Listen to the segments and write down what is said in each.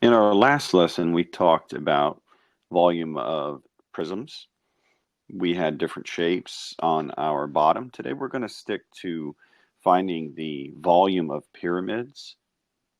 In our last lesson, we talked about volume of prisms. We had different shapes on our bottom. Today we're going to stick to finding the volume of pyramids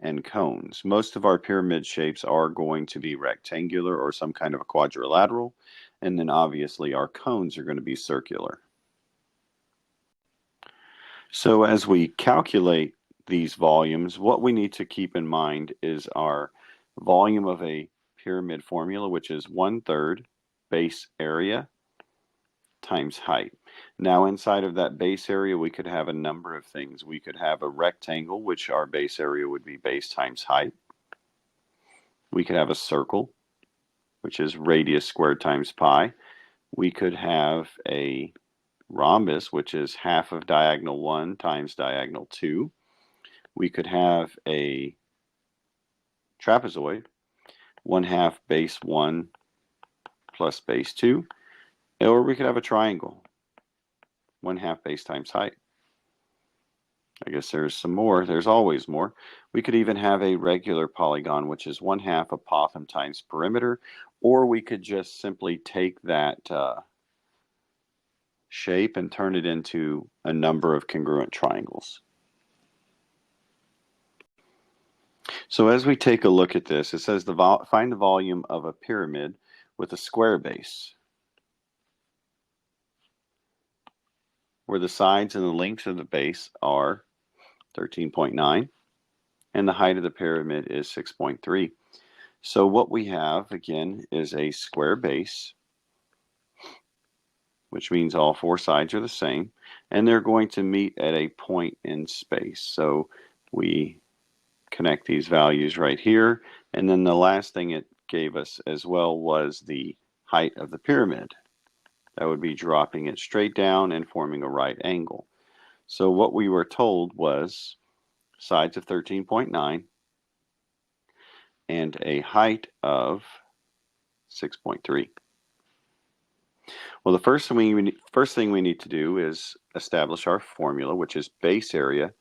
and cones. Most of our pyramid shapes are going to be rectangular or some kind of a quadrilateral, and then obviously our cones are going to be circular. So as we calculate these volumes, what we need to keep in mind is our volume of a pyramid formula, which is 1/3 base area times height. Now inside of that base area, we could have a number of things. We could have a rectangle, which our base area would be base times height. We could have a circle, which is radius squared times pi. We could have a rhombus, which is half of diagonal 1 times diagonal 2. We could have a trapezoid, 1/2 base 1 plus base 2, or we could have a triangle, 1/2 base times height. I guess there's some more. There's always more. We could even have a regular polygon, which is 1/2 apothem times perimeter, or we could just simply take that shape and turn it into a number of congruent triangles. So as we take a look at this, it says find the volume of a pyramid with a square base, where the sides and the length of the base are 13.9 and the height of the pyramid is 6.3. So what we have again is a square base, which means all four sides are the same, and they're going to meet at a point in space. So we connect these values right here, and then the last thing it gave us as well was the height of the pyramid. That would be dropping it straight down and forming a right angle. So what we were told was sides of 13.9 and a height of 6.3. Well, the first thing we need to do is establish our formula, which is base area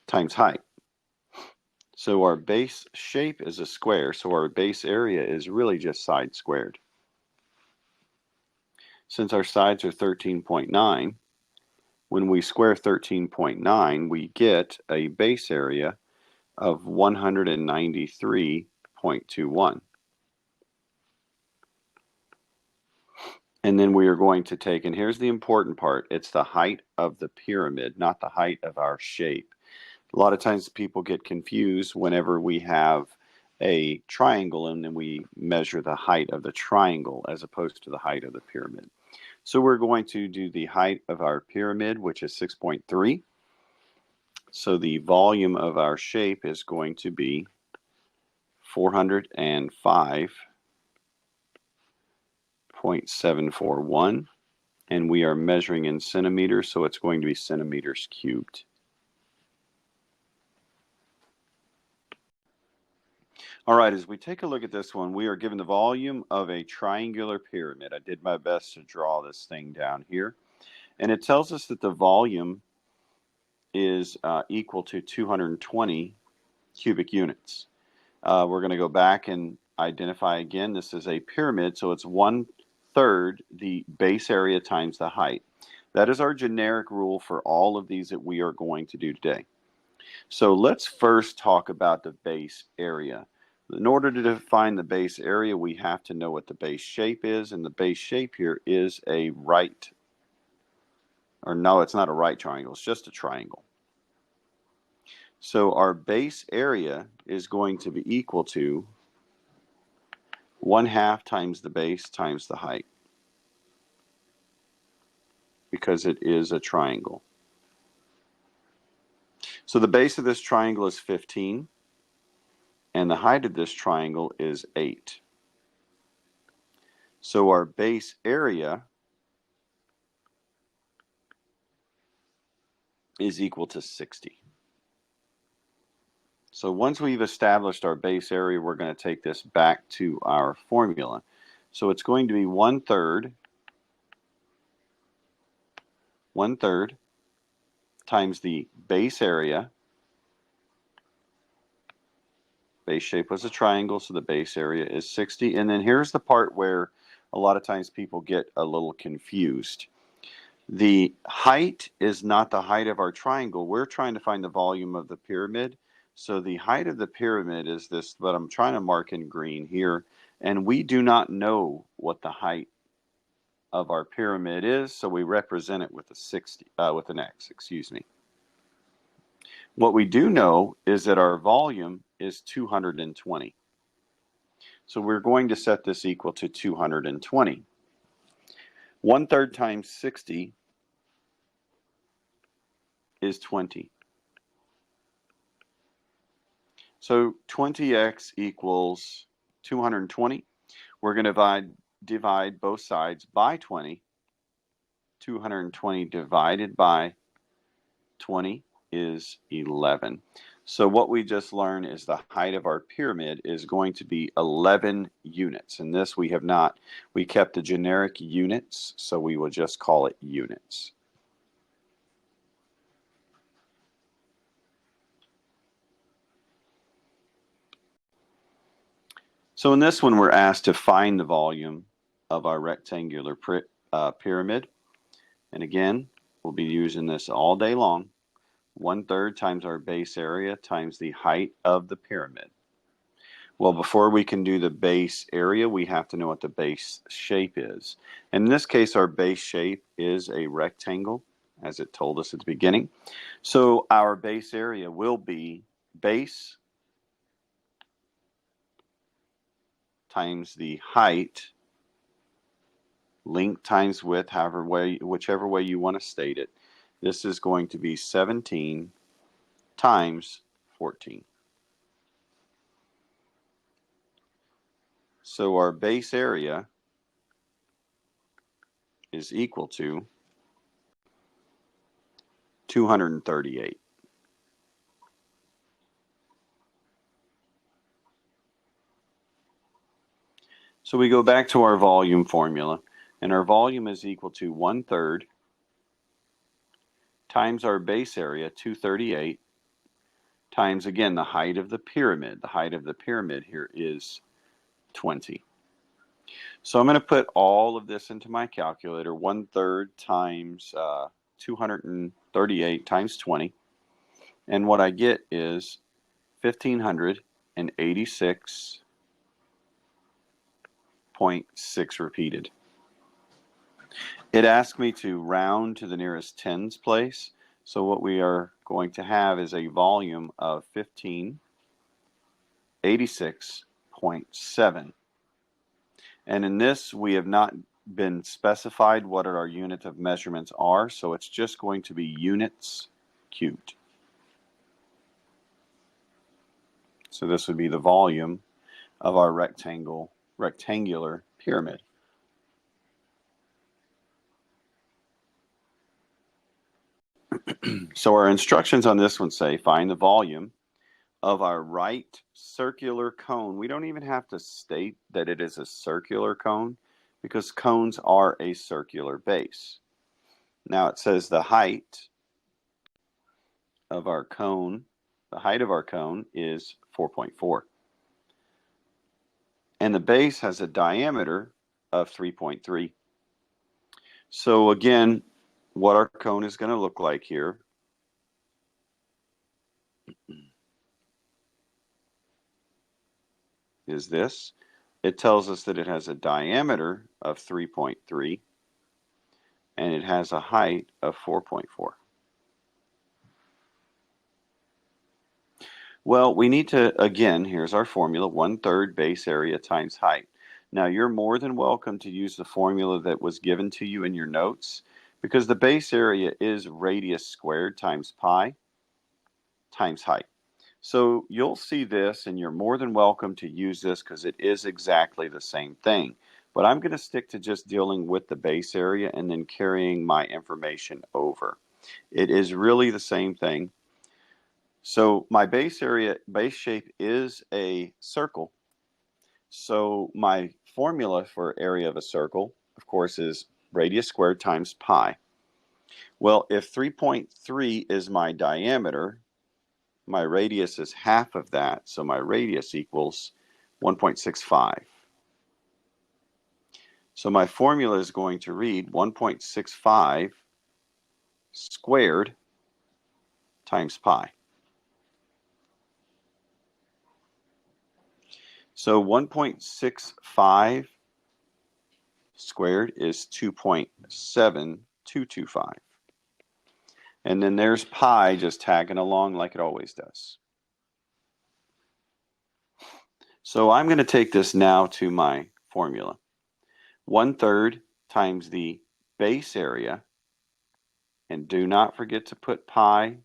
times height. So our base shape is a square, so our base area is really just side squared. Since our sides are 13.9, when we square 13.9, we get a base area of 193.21. And then we are going to take, and here's the important part, it's the height of the pyramid, not the height of our shape. A lot of times people get confused whenever we have a triangle and then we measure the height of the triangle as opposed to the height of the pyramid. So we're going to do the height of our pyramid, which is 6.3. So the volume of our shape is going to be 405.741, and we are measuring in centimeters, so it's going to be centimeters cubed. All right, as we take a look at this one, we are given the volume of a triangular pyramid. I did my best to draw this thing down here. And it tells us that the volume is equal to 220 cubic units. We're going to go back and identify again, this is a pyramid, so it's 1/3 the base area times the height. That is our generic rule for all of these that we are going to do today. So let's first talk about the base area. In order to define the base area, we have to know what the base shape is, and the base shape here is a right, or no, it's not a right triangle, it's just a triangle. So our base area is going to be equal to 1/2 times the base times the height, because it is a triangle. So the base of this triangle is 15, and the height of this triangle is 8. So our base area is equal to 60. So once we've established our base area, we're going to take this back to our formula. So it's going to be 1/3 times the base area Base shape was a triangle, so the base area is 60. And then here's the part where a lot of times people get a little confused. The height is not the height of our triangle. We're trying to find the volume of the pyramid. So the height of the pyramid is this, but I'm trying to mark in green here. And we do not know what the height of our pyramid is, so we represent it with with an X, excuse me. What we do know is that our volume is 220. So we're going to set this equal to 220. 1/3 times 60 is 20. So 20x equals 220. We're going to divide both sides by 20. 220 divided by 20 is 11. So what we just learned is the height of our pyramid is going to be 11 units. And this we kept the generic units, so we will just call it units. So in this one, we're asked to find the volume of our rectangular pyramid. And again, we'll be using this all day long. 1/3 times our base area times the height of the pyramid. Well, before we can do the base area, we have to know what the base shape is. And in this case, our base shape is a rectangle, as it told us at the beginning. So our base area will be base times the height, length times width, whichever way you want to state it. This is going to be 17 times 14. So our base area is equal to 238. So we go back to our volume formula, and our volume is equal to 1/3 times our base area, 238, times, again, the height of the pyramid. The height of the pyramid here is 20. So I'm going to put all of this into my calculator. 1/3 times 238 times 20. And what I get is 1,586.6 repeated. It asked me to round to the nearest tens place. So what we are going to have is a volume of 1,586.7. And in this, we have not been specified what our unit of measurements are, so it's just going to be units cubed. So this would be the volume of our rectangular pyramid. So our instructions on this one say find the volume of our right circular cone. We don't even have to state that it is a circular cone because cones are a circular base. Now it says the height of our cone, is 4.4. And the base has a diameter of 3.3. So again, what our cone is going to look like here is this. It tells us that it has a diameter of 3.3 and it has a height of 4.4. Well, we need to, again, here's our formula, 1/3 base area times height. Now, you're more than welcome to use the formula that was given to you in your notes because the base area is radius squared times pi times height. So you'll see this, and you're more than welcome to use this because it is exactly the same thing. But I'm going to stick to just dealing with the base area and then carrying my information over. It is really the same thing. So my base shape is a circle. So my formula for area of a circle, of course, is radius squared times pi. Well, if 3.3 is my diameter, My radius is half of that, so my radius equals 1.65. So my formula is going to read 1.65 squared times pi. So 1.65 squared is 2.7225. And then there's pi just tagging along like it always does. So I'm going to take this now to my formula. 1/3 times the base area, and do not forget to put pi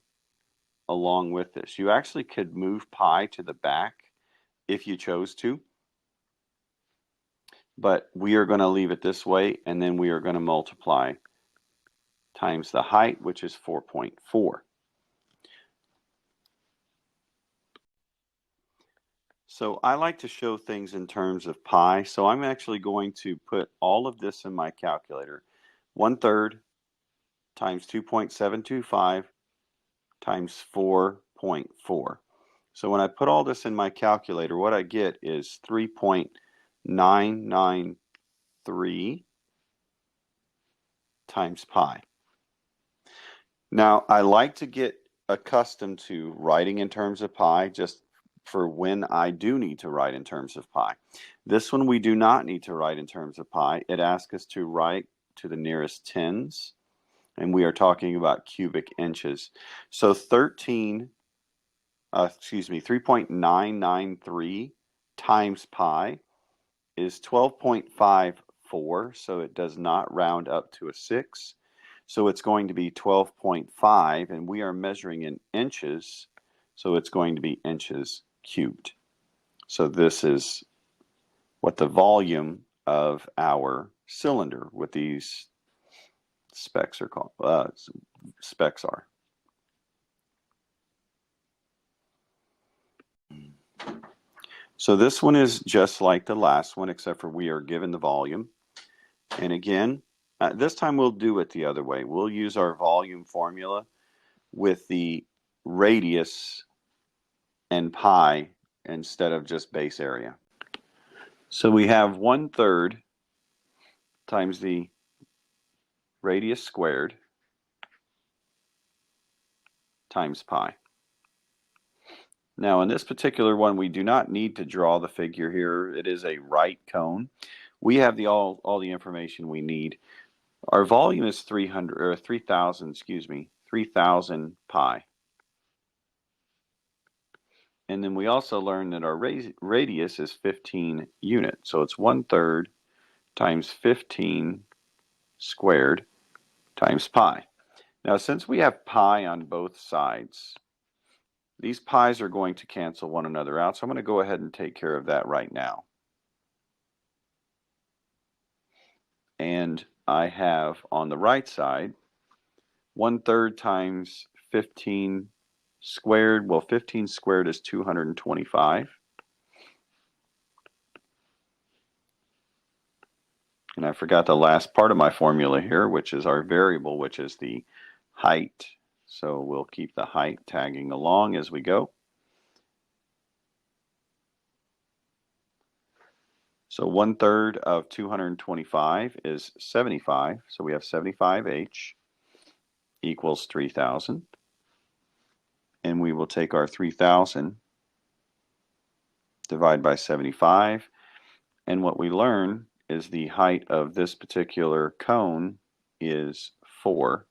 along with this. You actually could move pi to the back if you chose to, but we are going to leave it this way, and then we are going to multiply times the height, which is 4.4. So I like to show things in terms of pi, so I'm actually going to put all of this in my calculator. 1/3 times 2.725 times 4.4. So when I put all this in my calculator, what I get is 3.993 times pi. Now, I like to get accustomed to writing in terms of pi just for when I do need to write in terms of pi. This one we do not need to write in terms of pi. It asks us to write to the nearest tens, and we are talking about cubic inches. So 3.993 times pi is 12.54, so it does not round up to a 6. So it's going to be 12.5, and we are measuring in inches, so it's going to be inches cubed. So this is what the volume of our cylinder with these specs are called. Specs are. So this one is just like the last one, except for we are given the volume. And again, this time we'll do it the other way. We'll use our volume formula with the radius and pi instead of just base area. So we have 1/3 times the radius squared times pi. Now in this particular one, we do not need to draw the figure here. It is a right cone. We have all the information we need. Our volume is 3,000 pi. And then we also learned that our radius is 15 units. So it's 1/3 times 15 squared times pi. Now, since we have pi on both sides, these pi's are going to cancel one another out. So I'm going to go ahead and take care of that right now. And I have on the right side 1/3 times 15 squared. Well, 15 squared is 225. And I forgot the last part of my formula here, which is our variable, which is the height. So we'll keep the height tagging along as we go. So 1/3 of 225 is 75. So we have 75H equals 3,000. And we will take our 3,000, divide by 75. And what we learn is the height of this particular cone is 4.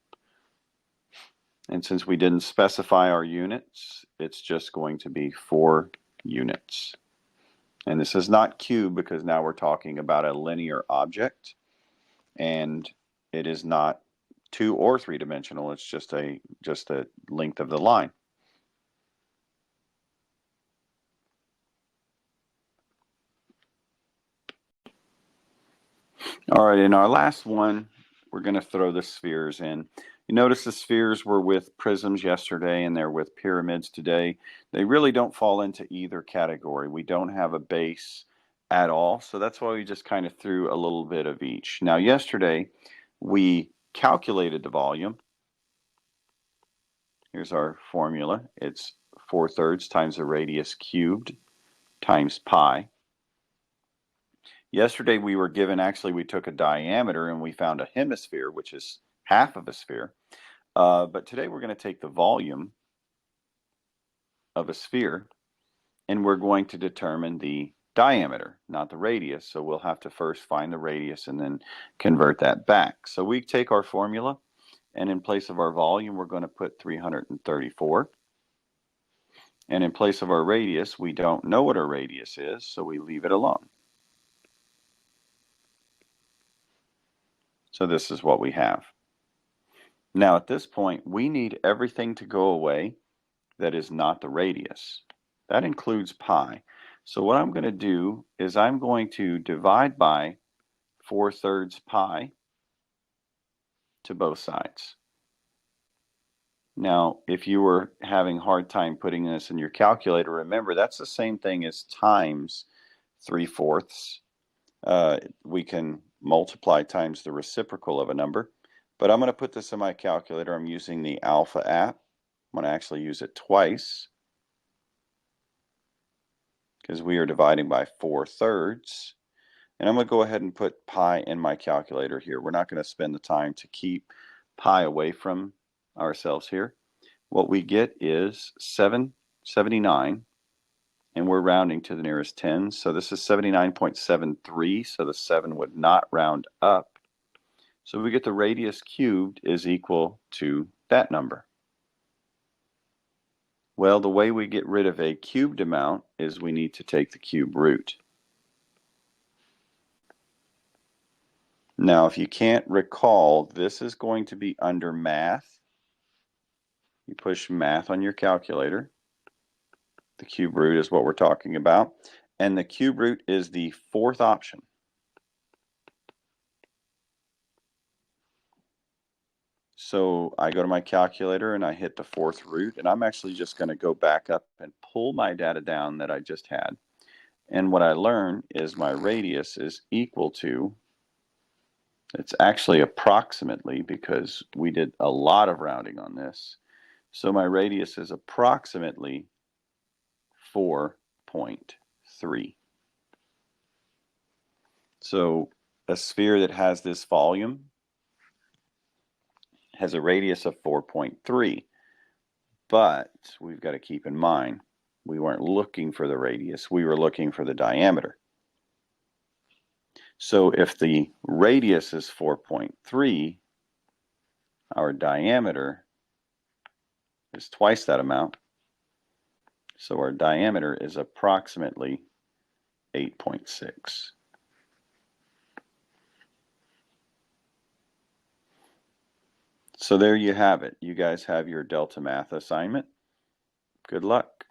And since we didn't specify our units, it's just going to be 4 units. And this is not cube because now we're talking about a linear object, and it is not 2 or 3-dimensional. It's just a length of the line. All right, in our last one, we're going to throw the spheres in. You notice the spheres were with prisms yesterday and they're with pyramids today. They really don't fall into either category. We don't have a base at all, so that's why we just kind of threw a little bit of each. Now, yesterday, we calculated the volume. Here's our formula. It's 4/3 times the radius cubed times pi. Yesterday we were given, actually we took a diameter and we found a hemisphere, which is half of a sphere. But today we're going to take the volume of a sphere and we're going to determine the diameter, not the radius. So we'll have to first find the radius and then convert that back. So we take our formula, and in place of our volume we're going to put 334. And in place of our radius, we don't know what our radius is, so we leave it alone. So this is what we have. Now at this point, we need everything to go away that is not the radius. That includes pi. So what I'm going to do is I'm going to divide by 4/3 pi to both sides. Now, if you were having a hard time putting this in your calculator, remember that's the same thing as times 3/4. We can multiply times the reciprocal of a number. But I'm going to put this in my calculator. I'm using the Alpha app. I'm going to actually use it twice because we are dividing by 4/3. And I'm going to go ahead and put pi in my calculator here. We're not going to spend the time to keep pi away from ourselves here. What we get is 779, and we're rounding to the nearest 10. So this is 79.73, so the 7 would not round up. So we get the radius cubed is equal to that number. Well, the way we get rid of a cubed amount is we need to take the cube root. Now, if you can't recall, this is going to be under math. You push math on your calculator. The cube root is what we're talking about. And the cube root is the fourth option. So I go to my calculator and I hit the fourth root, and I'm actually just going to go back up and pull my data down that I just had. And what I learn is my radius is equal to, it's actually approximately, because we did a lot of rounding on this. So my radius is approximately 4.3. So a sphere that has this volume has a radius of 4.3. But we've got to keep in mind, we weren't looking for the radius, we were looking for the diameter. So if the radius is 4.3, our diameter is twice that amount. So our diameter is approximately 8.6. So there you have it. You guys have your Delta Math assignment. Good luck.